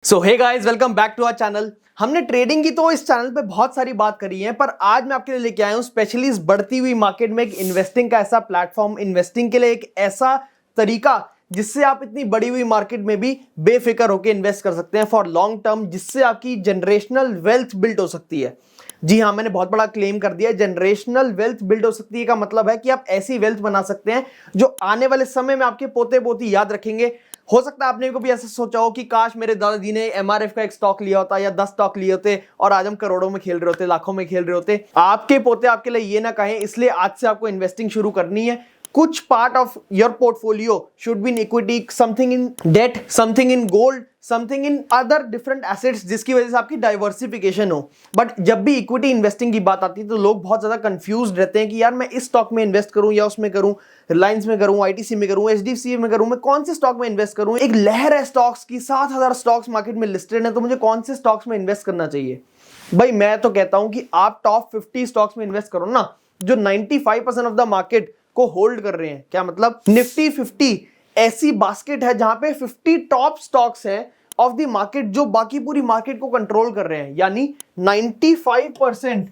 So hey guys, welcome back to our channel. हमने trading की तो इस चैनल पे बहुत सारी बात करी है, पर आज मैं आपके लिए लेके आया हूं स्पेशली इस बढ़ती हुई मार्केट में एक इन्वेस्टिंग का ऐसा प्लेटफॉर्म, इन्वेस्टिंग के लिए एक ऐसा तरीका जिससे आप इतनी बड़ी हुई मार्केट में भी बेफिक्र होकर इन्वेस्ट कर सकते हैं फॉर लॉन्ग टर्म, जिससे आपकी जनरेशनल वेल्थ बिल्ड हो सकती है। जी हाँ, मैंने बहुत बड़ा क्लेम कर दिया। जनरेशनल वेल्थ बिल्ड हो सकती है का मतलब है कि आप ऐसी वेल्थ बना सकते हैं जो आने वाले समय में आपके पोते पोती याद रखेंगे। हो सकता है आपने कभी ऐसा सोचा हो कि काश मेरे दादाजी ने एमआरएफ का एक स्टॉक लिया होता या 10 स्टॉक लिए होते और आज हम करोड़ों में खेल रहे होते, लाखों में खेल रहे होते। आपके पोते आपके लिए ये ना कहें, इसलिए आज से आपको इन्वेस्टिंग शुरू करनी है। कुछ part of your portfolio should be in equity, something in debt, something in gold, something in other different assets, जिसकी वजह से आपकी डाइवर्सिफिकेशन हो। बट जब भी इक्विटी इन्वेस्टिंग की बात आती है तो लोग बहुत ज्यादा कंफ्यूज रहते हैं कि यार मैं इस स्टॉक में इन्वेस्ट करूं या उसमें करूं, रिलायंस में करूं, आईटीसी में करूं, एचडीएफसी में करूं, मैं कौन से स्टॉक में इन्वेस्ट करूं। एक लहर है स्टॉक्स की, 7,000 स्टॉक्स मार्केट में लिस्टेड है, तो मुझे कौन से स्टॉक्स में इन्वेस्ट करना चाहिए। भाई मैं तो कहता हूं कि आप टॉप 50 स्टॉक्स में इन्वेस्ट करो ना, जो 95% ऑफ द मार्केट को होल्ड कर रहे हैं। क्या मतलब? निफ्टी 50 ऐसी बास्केट है जहां पे 50 टॉप स्टॉक्स हैं ऑफ द मार्केट जो बाकी पूरी मार्केट को कंट्रोल कर रहे हैं। यानी 95%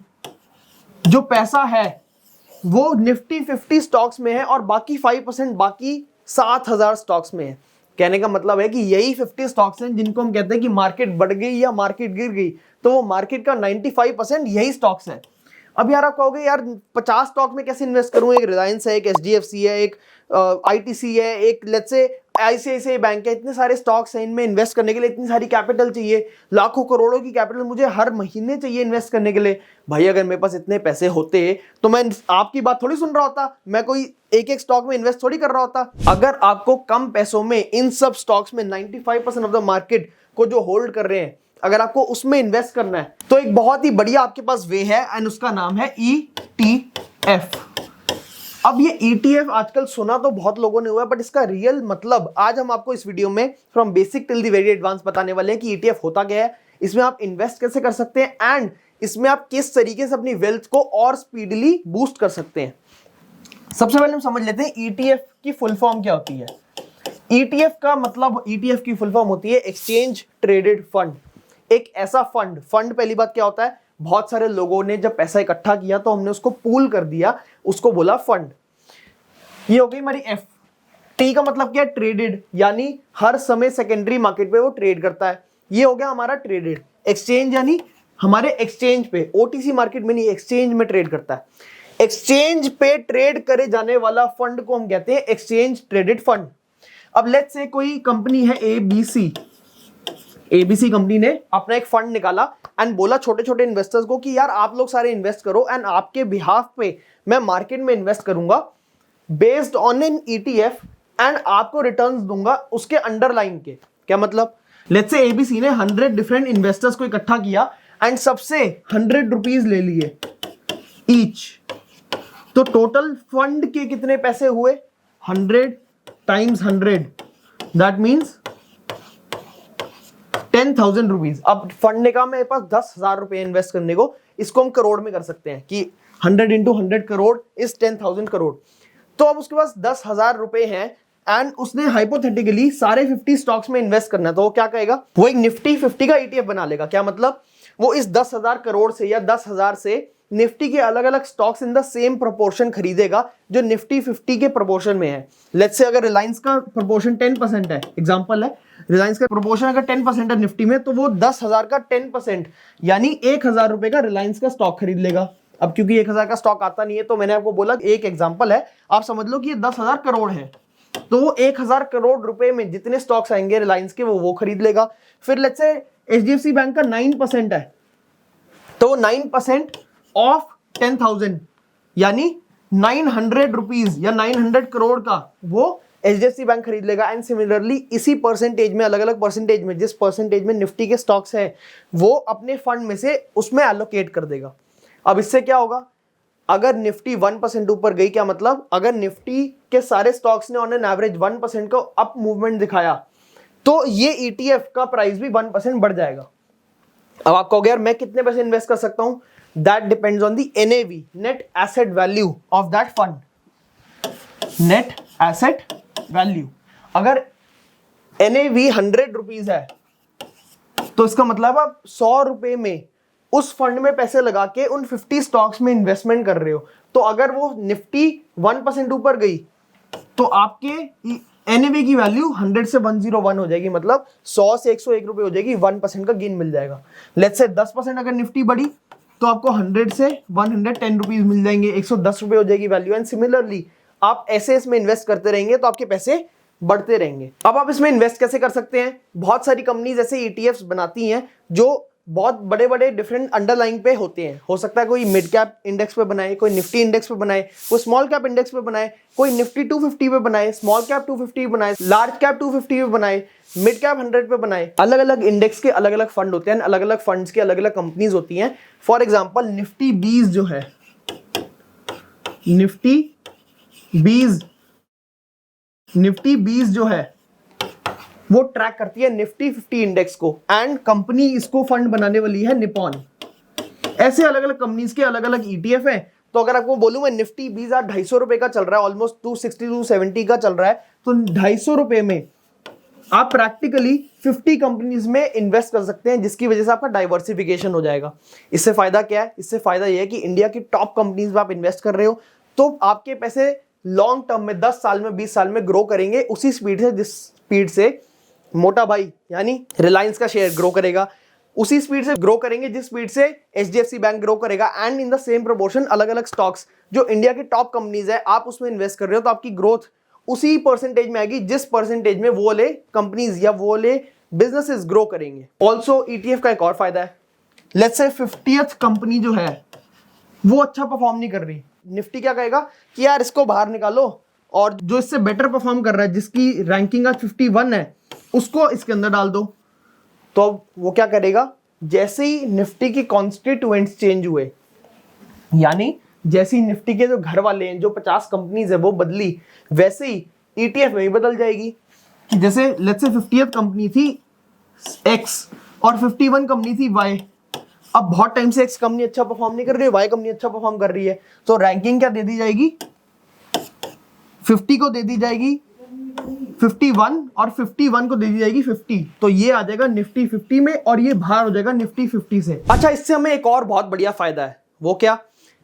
जो पैसा है वो निफ्टी 50 स्टॉक्स में है और बाकी 5% बाकी 7,000 स्टॉक्स में है। कहने का मतलब है कि यही 50 स्टॉक्स हैं जिनको हम कहते हैं कि मार्केट बढ़ गई या मार्केट गिर गई, तो वो मार्केट का 95% यही स्टॉक्स है। अब यार आप कहोगे यार 50 स्टॉक में कैसे इन्वेस्ट करूं? एक रिलायंस है, एक एचडीएफसी है, एक आईटीसी है, एक लेट्स से आईसीआईसीआई बैंक है। इतने सारे स्टॉक्स हैं, इनमें इन्वेस्ट करने के लिए इतनी सारी कैपिटल चाहिए, लाखों करोड़ों की कैपिटल मुझे हर महीने चाहिए इन्वेस्ट करने के लिए। भाई अगर मेरे पास इतने पैसे होते तो मैं आपकी बात थोड़ी सुन रहा होता, मैं कोई एक एक स्टॉक में इन्वेस्ट थोड़ी कर रहा होता। अगर आपको कम पैसों में इन सब स्टॉक्स में 95% ऑफ द मार्केट को जो होल्ड कर रहे हैं, अगर आपको उसमें इन्वेस्ट करना है तो एक बहुत ही बढ़िया आपके पास वे है एंड उसका नाम है ETF। अब ये ETF आजकल सुना तो बहुत लोगों ने हुआ है, बट इसका रियल मतलब आज हम आपको इस वीडियो में from basic till the very advance बताने वाले हैं कि ETF होता क्या है, इसमें आप इन्वेस्ट कैसे कर सकते हैं एंड इसमें आप किस तरीके से अपनी वेल्थ को और स्पीडली बूस्ट कर सकते हैं। सबसे पहले हम समझ लेते हैं ETF की फुल फॉर्म क्या होती है। ETF का मतलब, ETF की फुल फॉर्म होती है एक्सचेंज ट्रेडेड फंड। एक ऐसा फंड, पहली बात क्या होता है, बहुत सारे लोगों ने जब पैसा इकट्ठा किया तो हमने उसको पूल कर दिया, उसको बोला फंड। ये हो गई हमारी F। T का मतलब क्या है? ट्रेडेड, यानी हर समय सेकेंडरी मार्केट पे वो ट्रेड करता है। ये हो गया हमारा ट्रेडेड। एक्सचेंज यानी हमारे एक्सचेंज पे, ओटीसी मार्केट में नहीं, एक्सचेंज में ट्रेड करता है। एक्सचेंज पे ट्रेड करे जाने वाला फंड को हम कहते हैं एक्सचेंज ट्रेडेड फंड। अब लेट्स से कोई कंपनी है एबीसी कंपनी ने अपना एक फंड निकाला एंड बोला छोटे छोटे इन्वेस्टर्स को कि यार आप लोग सारे इन्वेस्ट करो एंड आपके बिहाफ पे मैं मार्केट में इन्वेस्ट करूंगा based on an ETF and आपको रिटर्न्स दूंगा उसके अंडरलाइन के। क्या मतलब? लेट्स से एबीसी ने 100 डिफरेंट इन्वेस्टर्स को इकट्ठा किया एंड सबसे 100 रुपीज ले लिए ईच, तो टोटल फंड के कितने पैसे हुए? 100 टाइम्स 100, दैट मीन्स 10,000 रुपीज। अब फंड ने कहा मेरे पास 10,000 रुपए इन्वेस्ट करने को, इसको हम करोड़ में कर सकते हैं कि 100 इंटू 100 करोड़ इज 10,000 करोड़। तो अब उसके पास 10,000 रुपए हैं एंड उसने हाइपोथेटिकली सारे 50 स्टॉक्स में इन्वेस्ट करना है, तो वो क्या कहेगा? वो एक निफ्टी 50 का ETF बना लेगा। क्या मतलब? वो इस 10,000 करोड़ से या 10,000 से निफ्टी के अलग अलग stocks in the same proportion खरीदेगा जो निफ्टी 50 के प्रोपोर्शन में है। लेट्स से अगर रिलायंस का प्रोपोर्शन 10% है, एग्जांपल है, रिलायंस का प्रोपोर्शन अगर 10% है निफ्टी में, तो वो 10,000 का 10% यानी 1,000 रुपए का रिलायंस का स्टॉक खरीद लेगा। अब क्योंकि 1,000 का स्टॉक आता नहीं है तो मैंने आपको बोला एक एग्जांपल है, आप समझ लो कि ये 10,000 करोड़ है, तो वो 1,000 करोड़ रुपए में जितने स्टॉक्स आएंगे रिलायंस के वो खरीद लेगा। फिर लेट्स से एचडीएफसी बैंक का 9% है, तो 9% ऑफ 10,000 यानी 900 रुपीज या 900 करोड़ का वो एचडीएफसी बैंक खरीद लेगा। एंड सिमिलरली इसी परसेंटेज में, अलग अलग परसेंटेज में, जिस परसेंटेज में निफ्टी के स्टॉक्स हैं वो अपने फंड में से उसमें एलोकेट कर देगा। अब इससे क्या होगा? अगर निफ्टी 1% ऊपर गई, क्या मतलब? अगर निफ्टी के सारे स्टॉक्स ने ऑन एन एवरेज 1% का अप मूवमेंट दिखाया तो ये ETF का प्राइस भी 1% बढ़ जाएगा। अब आप कहोगे यार मैं कितने पैसे इन्वेस्ट कर सकता हूं? That depends on the NAV, net asset value of that fund. Net asset value, अगर NAV 100 रुपीज है तो इसका मतलब आप 100 रुपए में उस फंड में पैसे लगा के उन 50 स्टॉक्स में इन्वेस्टमेंट कर रहे हो। तो अगर वो निफ्टी 1% ऊपर गई तो आपके एनएवी की वैल्यू 100 से 101 हो जाएगी, मतलब 100 से 101 रुपए हो जाएगी, 1% का गेन मिल जाएगा। लेट्स से 10% अगर निफ्टी बढ़ी तो आपको 100 से 110 रुपीज मिल जाएंगे, 110 रुपए हो जाएगी वैल्यू। एंड सिमिलरली आप ऐसे इसमें इन्वेस्ट करते रहेंगे तो आपके पैसे बढ़ते रहेंगे। अब आप इसमें इन्वेस्ट कैसे कर सकते हैं? बहुत सारी कंपनीज ऐसे ईटीएफ्स बनाती हैं जो बहुत बड़े बड़े डिफरेंट अंडरलाइंग पे होते हैं। हो सकता है कोई मिड कैप इंडेक्स पे बनाए, कोई निफ्टी इंडेक्स पे बनाए, कोई स्मॉल कैप इंडेक्स पे बनाए, कोई निफ्टी 250 पे बनाए, स्मॉल कैप 250 पे बनाए, लार्ज कैप 250 पे बनाए, मिड कैप 100 पे बनाए। अलग अलग इंडेक्स के अलग अलग फंड होते हैं, अलग अलग फंड्स के अलग अलग कंपनीज होती हैं। फॉर एग्जाम्पल निफ्टी 20 जो है, निफ्टी 20 जो है वो ट्रैक करती है निफ्टी 50 इंडेक्स को, एंड कंपनी इसको फंड बनाने वाली है निपॉन। ऐसे अलग अलग कंपनीज के अलग अलग ईटीएफ हैं। तो अगर आपको बोलूं मैं निफ्टी 20 आज 250 रुपए का चल रहा है, ऑलमोस्ट 260 270 का चल रहा है, तो 250 रुपए में आप प्रैक्टिकली 50 कंपनीज में इन्वेस्ट कर सकते हैं, जिसकी वजह से आपका डाइवर्सिफिकेशन हो जाएगा। इससे फायदा क्या है? इससे फायदा यह है कि इंडिया की टॉप कंपनीज में आप इन्वेस्ट कर रहे हो तो आपके पैसे लॉन्ग टर्म में 10 साल में 20 साल में ग्रो करेंगे उसी स्पीड से जिस स्पीड से मोटा भाई यानी रिलायंस का शेयर ग्रो करेगा, उसी स्पीड से ग्रो करेंगे जिस स्पीड से एचडीएफसी बैंक ग्रो करेगा। And in the same proportion अलग अलग स्टॉक्स जो इंडिया की टॉप कंपनीज है आप उसमें इन्वेस्ट कर रहे हो तो आपकी ग्रोथ उसी परसेंटेज में आएगी जिस परसेंटेज में वो वाले कंपनीज या वो वाले बिजनेसेस ग्रो करेंगे। ऑल्सो ईटीएफ का एक और फायदा है, लेट्स से 50th कंपनी जो है वो अच्छा परफॉर्म नहीं कर रही, निफ्टी क्या कहेगा कि यार इसको बाहर निकालो और जो इससे बेटर परफॉर्म कर रहा है, जिसकी रैंकिंग आज 51 है, उसको इसके अंदर डाल दो। तो वो क्या करेगा? जैसे ही निफ्टी के कॉन्स्टिट्यूएंट्स चेंज हुए, यानी जैसे ही निफ्टी के जो घर वाले हैं, जो 50 कंपनीज है वो बदली, वैसे ही ईटीएफ में भी बदल जाएगी। कि जैसे लेट्स से 50th कंपनी थी एक्स और 51 कंपनी थी वाई। अब बहुत टाइम से एक्स कंपनी अच्छा परफॉर्म नहीं कर रही है, वाई कंपनी अच्छा परफॉर्म कर रही है, तो रैंकिंग क्या दे दी जाएगी? 50 को दे दी जाएगी 51 और 51 को दे दी जाएगी 50। तो ये आ जाएगा निफ्टी 50 में और ये बाहर हो जाएगा निफ्टी 50 से। अच्छा, इससे हमें एक और बहुत बढ़िया फायदा है, वो क्या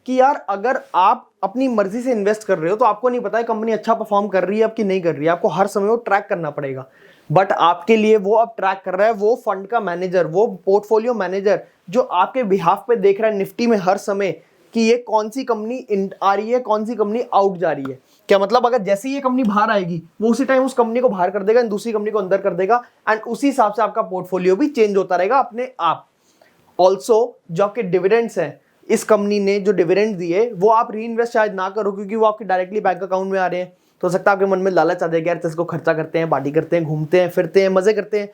कि यार अगर आप अपनी मर्जी से इन्वेस्ट कर रहे हो तो आपको नहीं पता है कंपनी अच्छा परफॉर्म कर रही है अब कि नहीं कर रही है, आपको हर समय वो ट्रैक करना पड़ेगा। बट आपके लिए वो अब ट्रैक कर रहा है वो फंड का मैनेजर, वो पोर्टफोलियो मैनेजर जो आपके बिहाफ पे देख रहा है निफ्टी में हर समय कि ये कौन सी कंपनी आ रही है, कौन सी कंपनी आउट जा रही है। क्या मतलब? अगर जैसे ही ये कंपनी बाहर आएगी वो उसी टाइम उस कंपनी को बाहर कर देगा, दूसरी कंपनी को अंदर कर देगा, एंड उसी हिसाब से आपका पोर्टफोलियो भी चेंज होता रहेगा अपने आप। ऑल्सो जो आपके डिविडेंड्स हैं, इस कंपनी ने जो डिविडेंड दिए वो आप री इन्वेस्ट शायद ना करो क्योंकि वो आपके डायरेक्टली बैंक अकाउंट में आ रहे हैं। तो हो सकता है आपके मन में लालच आ जाएगा यार इसको खर्चा करते हैं, पार्टी करते हैं, घूमते हैं, फिरते हैं, मजे करते हैं।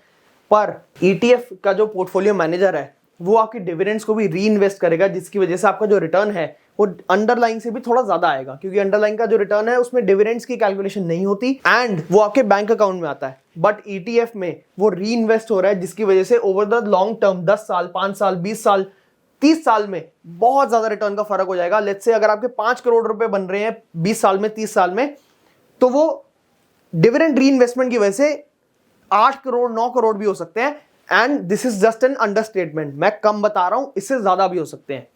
पर ईटीएफ का जो पोर्टफोलियो मैनेजर है वो आपके डिविडेंड्स को भी री इन्वेस्ट करेगा, जिसकी वजह से आपका जो रिटर्न है वो अंडरलाइंग से भी थोड़ा ज्यादा आएगा, क्योंकि अंडरलाइंग का जो रिटर्न है उसमें डिविडेंड्स की कैलकुलेशन नहीं होती एंड वो आपके बैंक अकाउंट में आता है। बट ईटीएफ में वो री इन्वेस्ट हो रहा है, जिसकी वजह से ओवर द लॉन्ग टर्म 10 साल 5 साल 20 साल 30 साल में बहुत ज्यादा रिटर्न का फर्क हो जाएगा। लेट्स से अगर आपके 5 करोड़ रुपए बन रहे हैं 20 साल में 30 साल में, तो वो डिविडेंड री इन्वेस्टमेंट की वजह से 8 करोड़ 9 करोड़ भी हो सकते हैं। And this is just an understatement, मैं कम बता रहा हूं, इससे ज्यादा भी हो सकते हैं।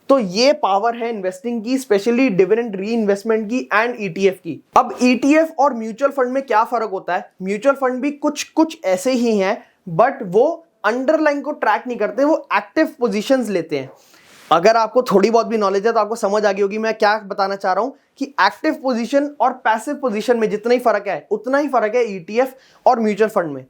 तो ये पावर है इन्वेस्टिंग की, स्पेशली डिविडेंड री इन्वेस्टमेंट की एंड ईटीएफ की। अब ईटीएफ और म्यूचुअल फंड में क्या फर्क होता है? म्यूचुअल फंड भी कुछ ऐसे ही हैं, बट वो अंडरलाइन को ट्रैक नहीं करते, वो एक्टिव पोजीशंस लेते हैं। अगर आपको थोड़ी बहुत भी नॉलेज है तो आपको समझ आ गई होगी मैं क्या बताना चाह रहा हूं कि एक्टिव पोजीशन और पैसिव पोजीशन में जितना ही फर्क है उतना ही फर्क है ईटीएफ और म्यूचुअल फंड में।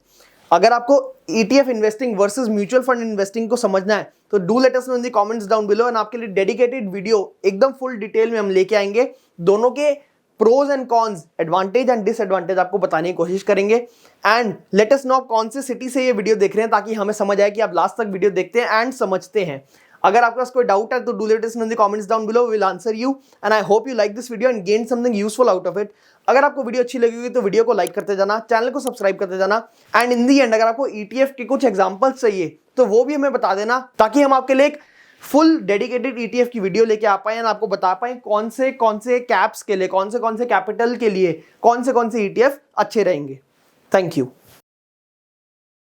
अगर आपको ETF investing versus mutual fund investing को समझना है तो do let us know in the comments down below, and आपके लिए डेडिकेटेड वीडियो एकदम फुल डिटेल में हम लेके आएंगे। दोनों के pros and cons, advantage and disadvantage आपको बताने की कोशिश करेंगे। एंड लेट अस नो कौन से सिटी से ये वीडियो देख रहे हैं ताकि हमें समझ आए कि आप लास्ट तक वीडियो देखते हैं एंड समझते हैं। अगर आपके पास कोई डाउट है तो do let us know in the comments down below, we will answer you and I hope you like this video and gain something useful out of it. अगर आपको वीडियो अच्छी लगी होगी तो वीडियो को लाइक करते जाना, चैनल को सब्सक्राइब करते जाना, एंड इन दी एंड अगर आपको ईटीएफ के कुछ एग्जांपल्स चाहिए तो वो भी हमें बता देना ताकि हम आपके लिए एक फुल डेडिकेटेड ईटीएफ की वीडियो लेके आ पाए और आपको बता पाए कौन से कैप्स के लिए, कौन से कैपिटल के लिए कौन से ईटीएफ अच्छे रहेंगे। Thank you.